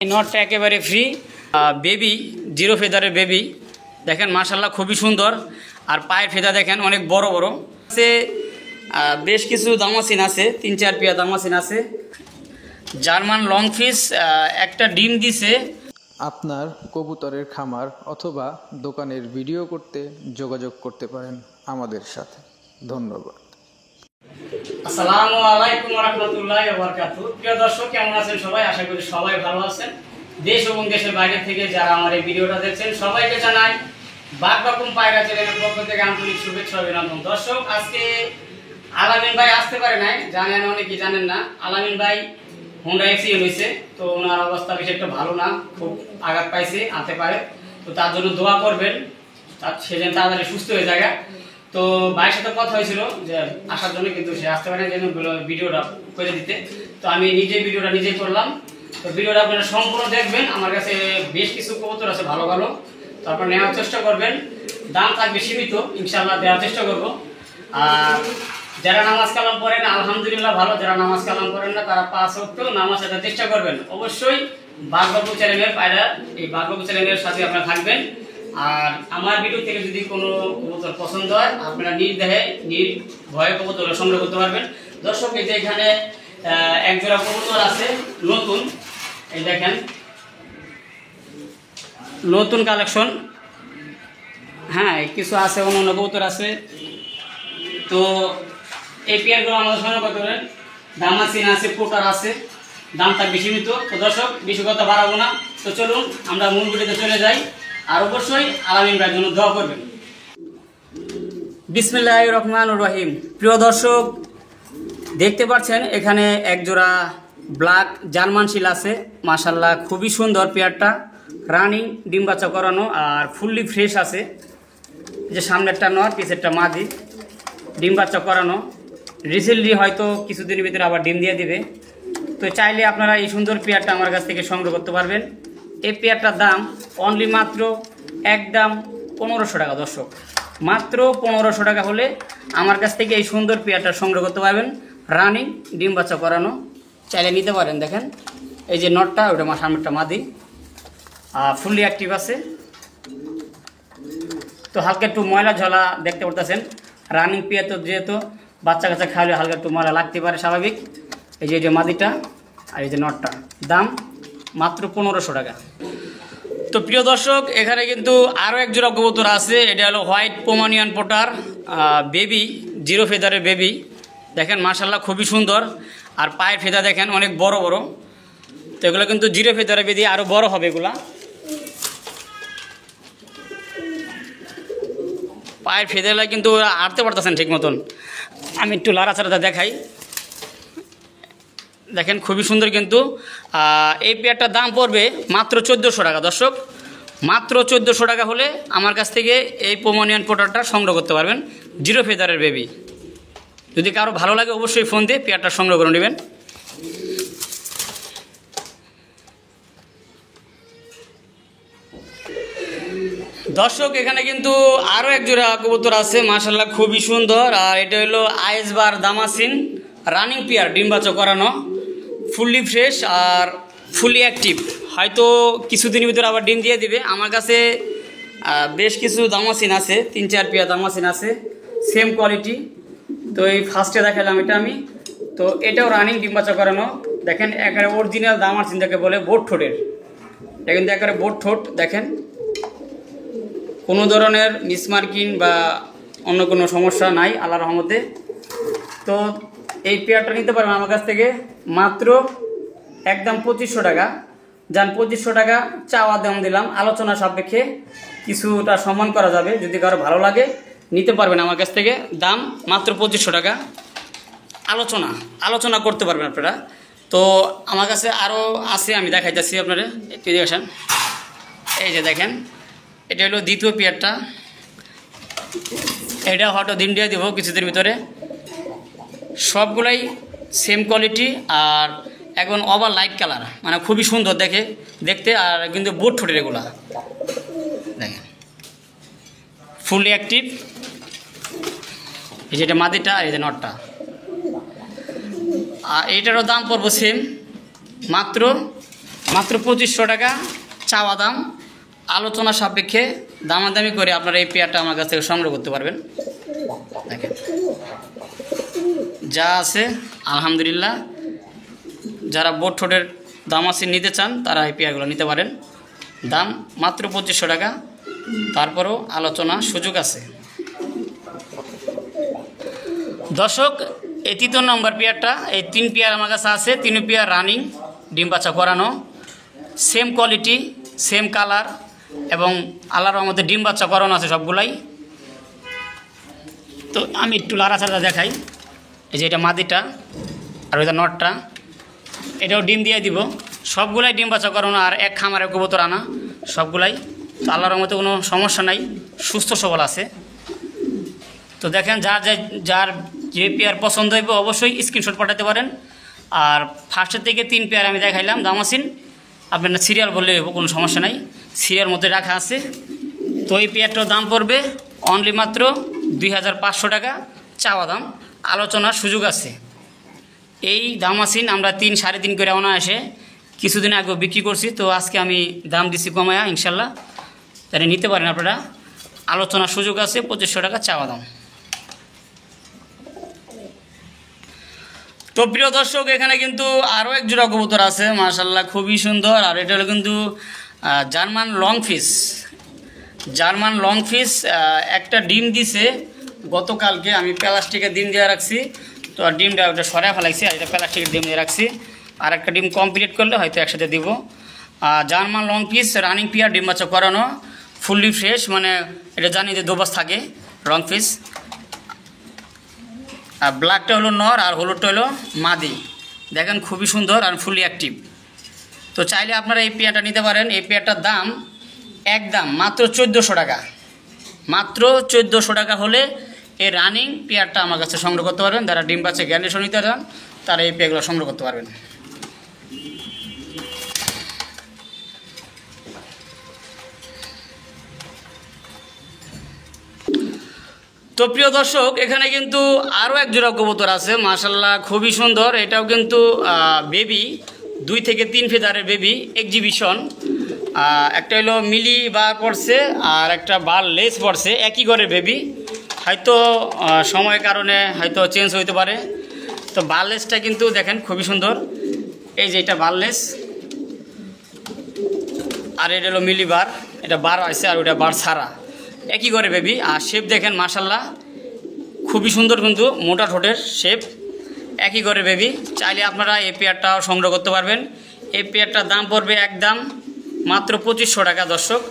এই নটটা একেবারে ফ্রি। বেবি জিরো ফেদারের বেবি দেখেন, মাশাল্লাহ খুবই সুন্দর। আর পায়ের ফেদা দেখেন অনেক বড় বড় আছে। বেশ কিছু দামাসিন আছে, 3-4 পেয়ার দামাসিন আছে। জার্মান লং ফিস একটা ডিম দিছে। আপনার কবুতরের খামার অথবা দোকানের ভিডিও করতে যোগাযোগ করতে পারেন আমাদের সাথে। ধন্যবাদ। আসসালামু আলাইকুম ওয়া রাহমাতুল্লাহি ওয়া বারাকাতুহু। প্রিয় দর্শক, কেমন আছেন সবাই? আশা করি সবাই ভালো আছেন। দেশ এবং দেশের বাইরে থেকে যারা আমার এই ভিডিওটা দেখছেন সবাইকে জানাই বাগবাকুম পায়রা চ্যানেলের পক্ষ থেকে আন্তরিক শুভেচ্ছা অভিনন্দন। দর্শক, আজকে আলামিন ভাই আসতে পারে নাই, জানেন অনেকে জানেন না। আলামিন ভাই হোন্ডা অ্যাক্সিডেন্ট হয়েছে, তো ওনার অবস্থা বেশি একটা ভালো না, খুব আঘাত পাইছে, আনতে পারে। তো তার জন্য দোয়া করবেন, সে যেন তাড়াতাড়ি সুস্থ হয়ে যায়। তো ভাইয়ের সাথে কথা হয়েছিল যে আসার জন্য, কিন্তু সে আসতে পারে যেন ভিডিওটা করে দিতে। তো আমি নিজে ভিডিওটা নিজেই করলাম। তো ভিডিওটা আপনারা সম্পূর্ণ দেখবেন। আমার কাছে বেশ কিছু কবুতর আছে ভালো ভালো, তো আপনারা নেওয়ার চেষ্টা করবেন। দাম থাকবে সীমিত, ইনশাআল্লাহ দেওয়ার চেষ্টা করব। আর যারা নামাজ কালাম পড়েন আলহামদুলিল্লাহ ভালো, যারা নামাজ কালাম পড়েন না তারা 5 ওয়াক্ত নামাজ পড়ার চেষ্টা করবেন। অবশ্যই বাগবাকু চ্যানেলের পায়রা, এই বাগবাকু চ্যানেলের সাথে আপনারা থাকবেন। আর আমার ভিডিও থেকে যদি কোনো কবুতর পছন্দ হয়, আপনারা নির্দ্বিধায় নির্ভয়ে কবুতর সংগ্রহ করতে পারবেন। দর্শক, এই যে এখানে এক জোড়া কবুতর আছে নতুন, এই দেখেন নতুন কালেকশন। হ্যাঁ, কিছু আছে, অন্য কবুতর আছে। তো এই পেয়ারগুলো আমাদের সংগ্রহ করতে পারেন। দামাসিন আছে, পোটার আছে, দাম থাকবে সীমিত। তো দর্শক, বেশি কথা বাড়াবো না, তো চলুন আমরা মূল ভিডিওতে চলে যাই। আর অবশ্যই আলামিন ভাইয়ের জন্য দোয়া করবেন। বিসমিল্লাহির রহমানির রহিম। প্রিয় দর্শক, দেখতে পাচ্ছেন এখানে এক জোড়া ব্ল্যাক জার্মান শিল আছে। মাশাল্লাহ খুবই সুন্দর পেয়ারটা, রানিং, ডিম বাচ্চা করানো আর ফুললি ফ্রেশ আছে। যে সামনেরটা নর, পিছেরটা মাদি, ডিম বাচ্চা করানো। রিসেন্টলি হয়তো কিছুদিনের ভিতরে আবার ডিম দিয়ে দিবে। তো চাইলে আপনারা এই সুন্দর পেয়ারটা আমার কাছ থেকে সংগ্রহ করতে পারবেন। এই পেয়ারটার দাম অনলি মাত্র একদম 1500 টাকা। দর্শক, মাত্র 1500 টাকা হলে আমার কাছ থেকে এই সুন্দর পেয়ারটা সংগ্রহ করতে পারবেন। রানিং, ডিম বাচ্চা করানো, চাইলে নিতে পারেন। দেখেন এই যে নটটা, ওটা সামনেরটা মাদি, ফুললি অ্যাক্টিভ আছে। তো হালকা একটু ময়লা ঝলা দেখতে পারতেছেন। রানিং পেয়ার, তো যেহেতু বাচ্চা কাচ্চা খাওয়ালে হালকা একটু ময়লা লাগতে পারে, স্বাভাবিক। এই যে মাদিটা আর এই যে নটটা, দাম মাত্র 1500 টাকা। তো প্রিয় দর্শক, এখানে কিন্তু আরও এক জোড়া কবুতর আছে। এটা হলো white Pomeranian pouter baby, zero ফেদারের বেবি। দেখেন মাশাল্লাহ খুবই সুন্দর। আর পায়ের ফেদা দেখেন অনেক বড় বড়। তো এগুলো কিন্তু জিরো ফেদারের বেবি, আরও বড় হবে এগুলা। পায়ের ফেদাগুলা কিন্তু আটতে পারতেছেন ঠিক মতন। আমি একটু লাড়াচাড়া দেখাই। দেখেন খুবই সুন্দর কিন্তু। এই পেয়ারটার দাম পড়বে মাত্র 1400 টাকা। দর্শক, মাত্র 1400 টাকা হলে আমার কাছ থেকে এই পোমানিয়ান পোটারটা সংগ্রহ করতে পারবেন, জিরো ফেদারের বেবি। যদি কারো ভালো লাগে অবশ্যই ফোন দিয়ে পেয়ারটা সংগ্রহ করে নেবেন। দর্শক, এখানে কিন্তু আরও এক জোড়া কবুতর আছে, মাশাল্লাহ খুবই সুন্দর। আর এটা হলো আইসবার দামাসিন, রানিং পেয়ার, ডিম বাচ্চা করানো, ফুললি ফ্রেশ আর ফুলি অ্যাক্টিভ। হয়তো কিছুদিনের ভিতরে আবার ডিম দিয়ে দিবে। আমার কাছে বেশ কিছু দামাসিন আছে, 3-4 পেয়ার দামাসিন আছে, সেম কোয়ালিটি। তো এই ফার্স্টে দেখালাম এটা আমি। তো এটাও রানিং, ডিম বাচ্চা করানো। দেখেন একেবারে অরিজিনাল দামাসিন যাকে বলে, বোট ঠোঁটের। এটা কিন্তু একেবারে বোট ঠোঁট। দেখেন কোনো ধরনের মিসমার্কিং বা অন্য কোনো সমস্যা নাই আল্লাহর রহমতে। তো এই পেয়ারটা নিতে পারবেন আমার কাছ থেকে মাত্র একদম 2500 টাকা। যান 2500 টাকা চাওয়া দাম দিলাম, আলোচনা সাপেক্ষে কিছুটা সম্মান করা যাবে। যদি কারো ভালো লাগে নিতে পারবেন আমার কাছ থেকে, দাম মাত্র 2500 টাকা। আলোচনা করতে পারবেন আপনারা। তো আমার কাছে আরও আছে, আমি দেখাইতেছি আপনারা, একটু দেখেন। এই যে দেখেন, এটা হলো দ্বিতীয় পেয়ারটা। এটা হয়তো ডিম দিয়ে দেবো কিছুদিনের ভিতরে। সবগুলাই সেম কোয়ালিটি আর একদম ওভার লাইট কালার, মানে খুবই সুন্দর দেখতে। আর কিন্তু বোট ঠোঁটের এগুলা দেখেন, ফুললি অ্যাক্টিভ। এই যেটা মাদিটা আর এই যে নটটা। আর এইটারও দাম পড়বো সেম, মাত্র মাত্র 2500 টাকা চাওয়া দাম। আলোচনা সাপেক্ষে দামাদামি করে আপনারা এই পেয়ারটা আমার কাছ থেকে সংগ্রহ করতে পারবেন। দেখেন যা আছে আলহামদুলিল্লাহ। যারা বোট ঠোঁটের দামাসিন নিতে চান তারা এই পেয়ারগুলো নিতে পারেন। দাম মাত্র 2500 টাকা, তারপরও আলোচনা সুযোগ আছে। দর্শক, এই 3 নম্বর পেয়ারটা, এই 3 পেয়ার আমার কাছে আছে। 3 পেয়ার রানিং, ডিম বাচ্চা করানো, সেম কোয়ালিটি, সেম কালার এবং আল্লাহর রহমতে ডিম বাচ্চা করানো আছে সবগুলাই। তো আমি একটু লাড়াচাড়া দেখাই। এই যে এটা মাদিটা আর ওইটা নটটা, এটাও ডিম দিয়ে দিব। সবগুলাই ডিম বাচ্চা করানো আর এক খামারের কবুতর আনা সবগুলাই। তো আল্লাহর রহমতে কোনো সমস্যা নাই, সুস্থ সবল আছে। তো দেখেন যার যে পেয়ার পছন্দ হইবে অবশ্যই স্ক্রিনশট পাঠাতে পারেন। আর ফার্স্টের থেকে 3 পেয়ার আমি দেখাইলাম দামাসিন, আপনার সিরিয়াল বললে কোনো সমস্যা নাই, সিরিয়াল মধ্যে রাখা আছে। তো এই পেয়ারটার দাম পড়বে অনলি মাত্র 2500 টাকা চাওয়া দাম, আলোচনার সুযোগ আছে। এই দামাসিন আমরা 3-3.5 করে অনায়াসে কিছুদিন আগেও বিক্রি করছি। তো আজকে আমি দাম দিচ্ছি কমায়া, ইনশাল্লাহ তাহলে নিতে পারেন আপনারা, আলোচনার সুযোগ আছে। 2500 টাকা চাওয়া দাম। তো প্রিয় দর্শক, এখানে কিন্তু আরও এক জোড়া কবুতর আছে মাশাআল্লাহ, খুবই সুন্দর। আর এটা হলো কিন্তু জার্মান লং ফিস। জার্মান লং ফিস একটা ডিম দিছে গতকালকে, আমি প্লাস্টিকের ডিম দিয়ে রাখছি। তো আর ডিমটা ওটা সরাই ফেলাইছি, আর এটা প্লাস্টিকের ডিম দিয়ে রাখছি। আর একটা ডিম কমপ্লিট করলে হয়তো একসাথে দিব। জার্মান লং ফিস রানিং পেয়ার, ডিম বাচ্চা করানো, ফুললি ফ্রেশ, মানে এটা জানি যে দোবাস থাকে লং ফিস। আর ব্ল্যাকটা হলো নর আর হলুদটা হলো মাদি। দেখেন খুবই সুন্দর আর ফুলি অ্যাক্টিভ। তো চাইলে আপনারা এই পেয়ারটা নিতে পারেন। এই পেয়ারটার দাম একদম মাত্র 1400 টাকা। মাত্র 1400 টাকা হলে এই রানিং পেয়ারটা আমার কাছে সংগ্রহ করতে পারবেন। যারা ডিম বাচ্চা গ্যানেশন নিতে চান তারা এই পেয়ারগুলো সংগ্রহ করতে পারবেন। তো প্রিয় দর্শক, এখানে কিন্তু আরও এক জোড়া কবুতর আছে মাশাআল্লাহ, খুবই সুন্দর। এটাও কিন্তু বেবি, 2 থেকে 3 ফেদারের বেবি এক্সিবিশন। একটা হলো মিলি বার পড়ছে আর একটা বার লেস পড়ছে, একই ঘরের বেবি। হয়তো সময়ের কারণে হয়তো চেঞ্জ হইতে পারে। তো বারলেসটা কিন্তু দেখেন খুবই সুন্দর। এই যে এটা বারলেস আর এটা হলো মিলি বার, এটা বার আছে আর ওটা বার ছাড়া, একই ঘরে বেবি। আর শেপ দেখেন মাশাআল্লাহ খুবই সুন্দর, কিন্তু মোটা ঠোঁটের শেপ, একই ঘরে বেবি। চাইলে আপনারা এই পেয়ারটাও সংগ্রহ করতে পারবেন। এই পেয়ারটার দাম পড়বে একদম মাত্র 2500 টাকা। দর্শক,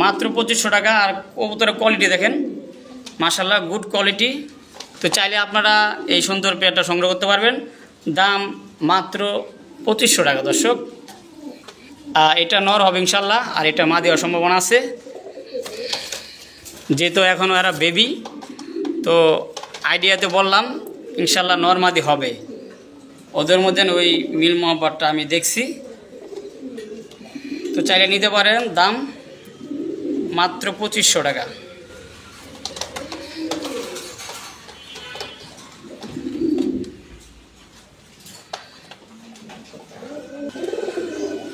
মাত্র 2500 টাকা। আর কবুতরের কোয়ালিটি দেখেন মাশাআল্লাহ, গুড কোয়ালিটি। তো চাইলে আপনারা এই সুন্দর পেয়ারটা সংগ্রহ করতে পারবেন। দাম মাত্র 2500 টাকা। দর্শক, এটা নর হবে ইনশাল্লাহ, আর এটা মা দেওয়ার সম্ভাবনা আছে, যেহেতু এখনও এরা বেবি। তো আইডিয়াতে বললাম ইনশাল্লাহ নর মাদি হবে। ওদের মধ্যে ওই মিল মহব্বতটা আমি দেখছি। তো চাইলে নিতে পারেন, দাম মাত্র 2500 টাকা।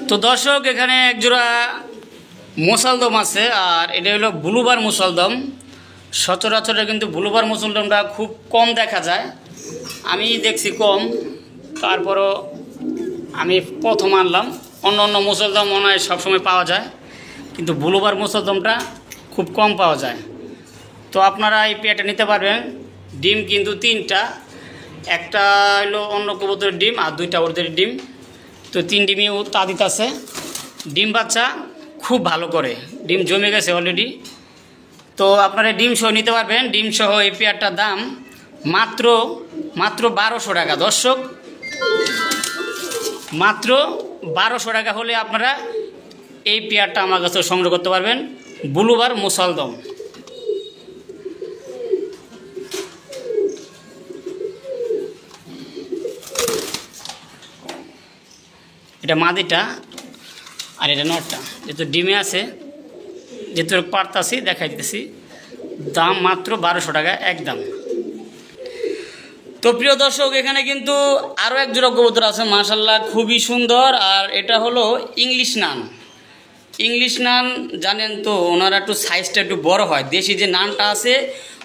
তো দর্শক, এখানে একজোড়া মুসলদম আছে, আর এটা হলো ব্লুবার মুসলদম। সচরাচর কিন্তু ব্লুবার মুসলদমটা খুব কম দেখা যায়, আমি দেখছি কম, তারপরও আমি প্রথম আনলাম। অন্য অন্য মুসলদম মনে হয় সবসময় পাওয়া যায়, কিন্তু ব্লুবার মুসলদমটা খুব কম পাওয়া যায়। তো আপনারা এই পেয়ারটা নিতে পারবেন। ডিম কিন্তু 3টা, একটা হলো অন্য কবুতরের ডিম আর 2টা ওদের ডিম। তো 3 ডিমই তা দিতেছে। ডিম বাচ্চা খুব ভালো করে, ডিম জমে গেছে অলরেডি। তো আপনারা ডিম সহ নিতে পারবেন। ডিম সহ এই পেয়ারটার দাম মাত্র 1200 টাকা। দর্শক, মাত্র 1200 টাকা হলে আপনারা এই পেয়ারটা আমার কাছে সংগ্রহ করতে পারবেন। ব্লুবার মুসলদম। এটা মাদিটা আর এটা নটটা, যেহেতু ডিমে আছে, যেহেতু পারতাছি দেখাই দিতেছি। দাম মাত্র 1200 টাকা একদম। তো প্রিয় দর্শক, এখানে কিন্তু আরও এক জোড়া কবুতর আছে মাশাআল্লাহ, খুবই সুন্দর। আর এটা হলো ইংলিশ নান। ইংলিশ নান জানেন তো, ওনারা একটু সাইজটা একটু বড় হয়। দেশি যে নানটা আছে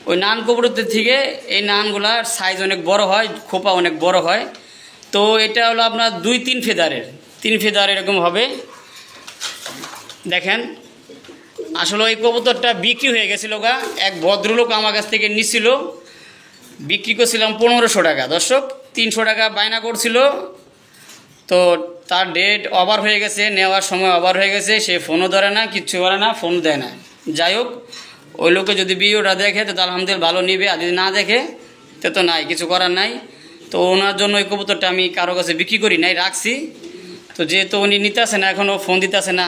ওই নান কবুতরের থেকে এই নানগুলার সাইজ অনেক বড় হয়, খোপা অনেক বড় হয়। তো এটা হলো আপনার 2-3 ফেদারের, 3 ফেদার এরকম হবে। দেখেন, আসলে ওই কবুতরটা বিক্রি হয়ে গেছিলো গা, এক ভদ্রলোক আমার কাছ থেকে নিছিল, বিক্রি করছিলাম 1500 টাকা। দর্শক 300 টাকা বায়না করছিল, তো তার ডেট ওভার হয়ে গেছে, নেওয়ার সময় ওভার হয়ে গেছে, সে ফোনও ধরে না, কিচ্ছু করে না, ফোন দেয় না। যাই হোক, ওই লোকে যদি ভিডিওটা দেখে তো আলহামদুলিল্লাহ ভালো নিবে, আর যদি না দেখে তো নাই, কিছু করার নাই। তো ওনার জন্য ওই কবুতরটা আমি কারো কাছে বিক্রি করি নাই, রাখছি। তো যেহেতু উনি নিতে আসে না, এখনও ফোন দিতে আসে না,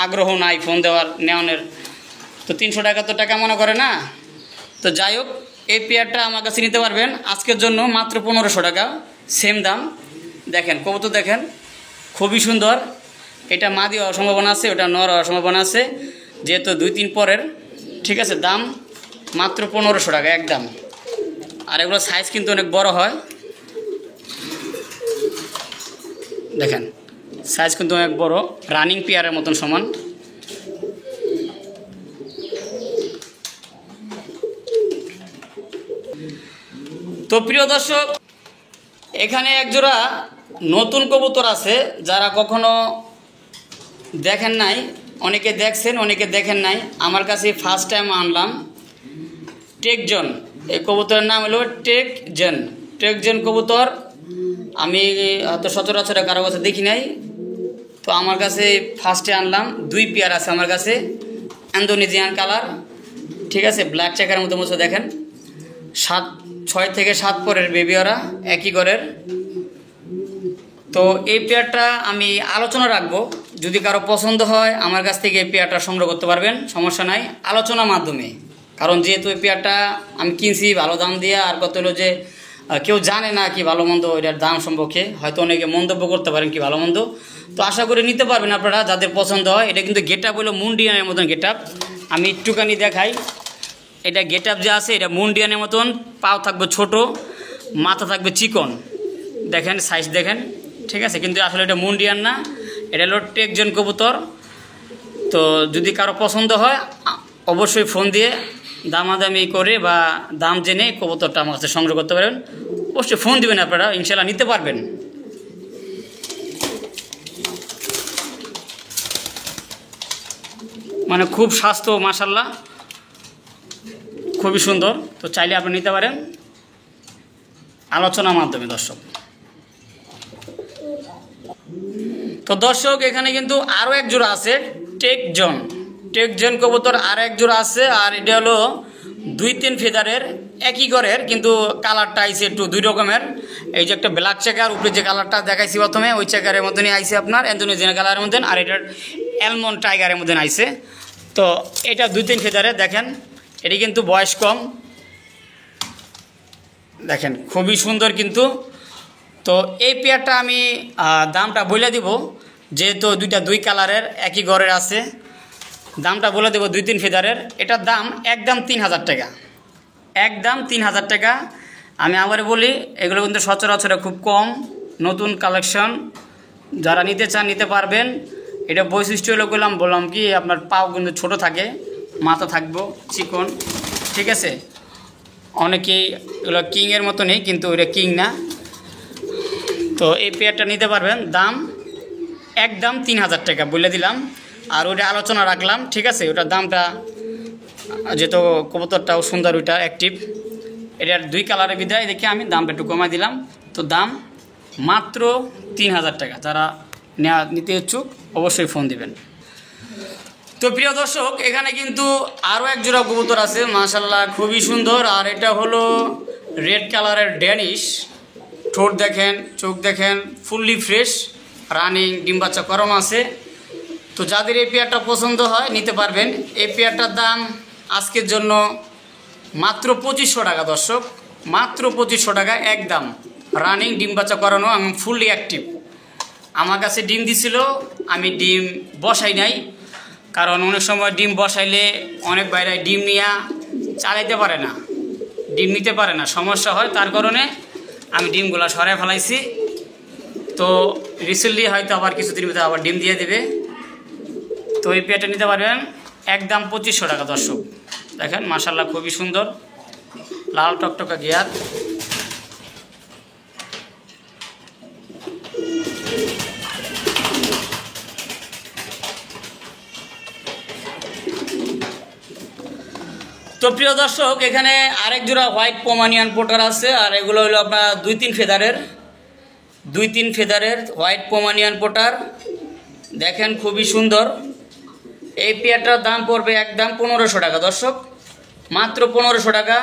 আগ্রহ নাই ফোন দেওয়ার নেওয়ানোর, তো 300 টাকা তো টাকা মনে করে না। তো যাই হোক, এই পেয়ারটা আমার কাছে নিতে পারবেন আজকের জন্য মাত্র 1500 টাকা, সেম দাম। দেখেন কবুতর দেখেন, খুবই সুন্দর। এটা মাদি হওয়ার সম্ভাবনা আছে, ওটা নর হওয়ার সম্ভাবনা আছে, যেহেতু 2-3 পরের। ঠিক আছে, দাম মাত্র 1500 টাকা একদম। আর এগুলো সাইজ কিন্তু অনেক বড় হয়, দেখেন সাইজ কিন্তু অনেক বড়, রানিং পেয়ারের মতন সমান। তো প্রিয় দর্শক, এখানে একজোড়া নতুন কবুতর আছে, যারা কখনো দেখেন নাই, অনেকে দেখছেন অনেকে দেখেন নাই, আমার কাছে ফার্স্ট টাইম আনলাম। টেকজন, এই কবুতরের নাম হলো টেকজন। টেকজন কবুতর আমি হয়তো সচরাচর কারো কাছে দেখি নাই, তো আমার কাছে ফার্স্টে আনলাম। 2 পেয়ার আছে আমার কাছে, ইন্দোনেশিয়ান কালার। ঠিক আছে, ব্ল্যাক চেকারের মতো মতো দেখেন, 6 থেকে 7 পরের বেবি, ওরা একই ঘরের। তো এই পেয়ারটা আমি আলোচনা রাখবো, যদি কারো পছন্দ হয় আমার কাছ থেকে এই পেয়ারটা সংগ্রহ করতে পারবেন, সমস্যা নাই, আলোচনার মাধ্যমে। কারণ যেহেতু এই পেয়ারটা আমি কিনছি ভালো দাম দিয়ে, আর কত হলো যে কেউ জানে না কি ভালো মন্দ এটার দাম সম্পর্কে, হয়তো অনেকে মন্তব্য করতে পারেন কি ভালো মন্দ। তো আশা করি নিতে পারবেন আপনারা, যাদের পছন্দ হয়। এটা কিন্তু গেট আপ হলো মুন্ডিয়ানের মতন গেট আপ, আমি একটুখানি দেখাই। এটা গেট আপ যে আছে এটা মুন্ডিয়ানের মতন, পাও থাকবে ছোট, মাথা থাকবে চিকন, দেখেন সাইজ দেখেন। ঠিক আছে, কিন্তু আসলে এটা মুন্ডিয়ান না, এটা হলো টেকজন কবুতর। তো যদি কারো পছন্দ হয় অবশ্যই ফোন দিয়ে দামাদামি করে বা দাম জেনে কবুতরটা আমার কাছে সংগ্রহ করতে পারেন। অবশ্যই ফোন দিবেন আপনারা, ইনশাল্লাহ নিতে পারবেন। মানে খুব স্বাস্থ্য মাশাআল্লাহ, খুবই সুন্দর। তো চাইলে আপনি নিতে পারেন আলোচনার মাধ্যমে। দর্শক, তো দর্শক এখানে কিন্তু আরও এক জোড়া আছে টেকজন। টেকজন কবুতর আর এক জোড়া আছে, আর এটা হলো 2-3 ফেদারের একই ঘরের, কিন্তু কালারটা আইছে একটু 2 রকমের। এই যে একটা ব্ল্যাক চেকার, উপরে যে কালারটা দেখাইছি প্রথমে ওই চেকারের মতনই আইছে আপনার, ইন্দোনেশিয়ান কালারের মতন, আর এটার অ্যালমন্ড টাইগারের মতন আইছে। তো এটা 2-3 ফেদারের, দেখেন এটি কিন্তু বয়স কম, দেখেন খুবই সুন্দর কিন্তু। তো এই পেয়ারটা আমি দামটা বলে দিব, যেহেতু 2 কালারের একই ঘরের আছে, দামটা বলে দেবো 2-3 ফেদারের। এটার দাম একদম 3000 টাকা, একদম 3000 টাকা। আমি আবার বলি, এগুলো কিন্তু সচরাচর খুব কম, নতুন কালেকশন, যারা নিতে চান নিতে পারবেন। এটা বৈশিষ্ট্য হলো বললাম কি, আপনার পাও কিন্তু ছোট থাকে, মাথা থাকবো চিকন। ঠিক আছে, অনেকেই এগুলো কিংয়ের মতো নেই, কিন্তু ওইটা কিং না। তো এই পেয়ারটা নিতে পারবেন, দাম একদম 3000 টাকা বলে দিলাম। আর ওইটা আলোচনা রাখলাম, ঠিক আছে, ওটার দামটা যেহেতু কবুতরটাও সুন্দর, ওইটা অ্যাক্টিভ, এটার 2 কালারের বিদায় দেখে আমি দামটা একটু কমাই দিলাম। তো দাম মাত্র 3000 টাকা। যারা নিতে ইচ্ছুক অবশ্যই ফোন দিবেন। তো প্রিয় দর্শক, এখানে কিন্তু আরও এক জোড়া কবুতর আছে মাশাআল্লাহ, খুবই সুন্দর। আর এটা হলো রেড কালারের ড্যানিশ। ঠোঁট দেখেন, চোখ দেখেন, ফুললি ফ্রেশ, রানিং, ডিম বাচ্চা করানো আছে। তো যাদের এই পেয়ারটা পছন্দ হয় নিতে পারবেন। এই পেয়ারটার দাম আজকের জন্য মাত্র 2500 টাকা। দর্শক, মাত্র 2500 টাকা একদম, রানিং, ডিম বাচ্চা করানো এবং ফুললি অ্যাক্টিভ। আমার কাছে ডিম দিছিল, আমি ডিম বসাই নাই, কারণ অনেক সময় ডিম বসাইলে অনেক বাইরে ডিম নিয়ে চালাইতে পারে না, ডিম নিতে পারে না, সমস্যা হয়। তার কারণে আমি ডিমগুলো সরাই ফেলাইছি। তো রিসেন্টলি হয়তো আবার কিছুদিন ভিতরে আবার ডিম দিয়ে দেবে। তো এই পেয়ারটা নিতে পারবেন একদম 2500 টাকা দর্শক। দেখেন মাশাআল্লাহ খুবই সুন্দর, লাল টকটকা গিয়ার। তো প্রিয় দর্শক, এখানে আরেক জোড়া হোয়াইট পোমানিয়ান পোটার আছে, আর এগুলো হলো আপনার 2-3 ফেদারের হোয়াইট পোমানিয়ান পোটার। দেখেন খুবই সুন্দর। এই পেয়ারটার দাম পড়বে একদম 1500 টাকা দর্শক, মাত্র 1500 টাকা।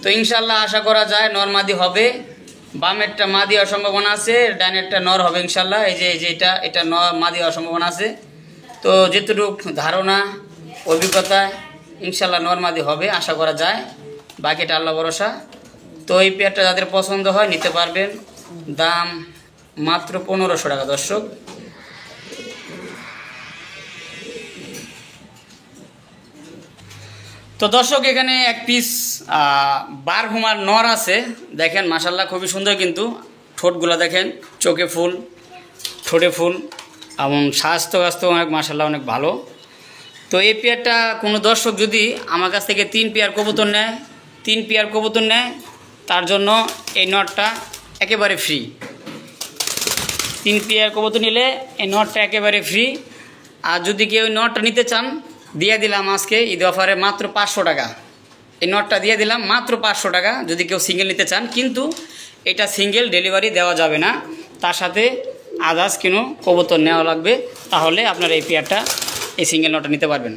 তো ইনশাল্লাহ আশা করা যায় নর মাদি হবে। বামেরটা মাদি হওয়ার সম্ভাবনা আছে, ডানেরটা নর হবে ইনশাল্লাহ। এই যে এটা নর মাদি হওয়ার সম্ভাবনা আছে। তো যেটুকু ধারণা অভিজ্ঞতায় ইনশাল্লাহ নর মাদি হবে আশা করা যায়, বাকিটা আল্লাহ ভরসা। তো এই পেয়ারটা যাদের পছন্দ হয় নিতে পারবেন, দাম মাত্র 1500 টাকা দর্শক। তো দর্শক, এখানে এক পিস বারহুমার নর আছে। দেখেন মাশাল্লাহ খুবই সুন্দর, কিন্তু ঠোঁটগুলো দেখেন, চোখে ফুল, ঠোঁটে ফুল, এবং স্বাস্থ্য অনেক মাশাল্লাহ অনেক ভালো। তো এই পেয়ারটা কোনো দর্শক যদি আমার কাছ থেকে 3 পেয়ার কবুতর নেয়, তার জন্য এই নটটা একেবারে ফ্রি। 3 পেয়ার কবুতর নিলে এই নটটা একেবারে ফ্রি। আর যদি কেউ ওই নটটা নিতে চান, দিয়ে দিলাম আজকে ঈদ অফারে মাত্র 500 টাকা। এই নটটা দিয়ে দিলাম মাত্র 500 টাকা যদি কেউ সিঙ্গেল নিতে চান। কিন্তু এটা সিঙ্গেল ডেলিভারি দেওয়া যাবে না, তার সাথে আদার্স কোনো কবুতর নেওয়া লাগবে, তাহলে আপনারা এই পেয়ারটা এই সিঙ্গেল নটটা নিতে পারবেন।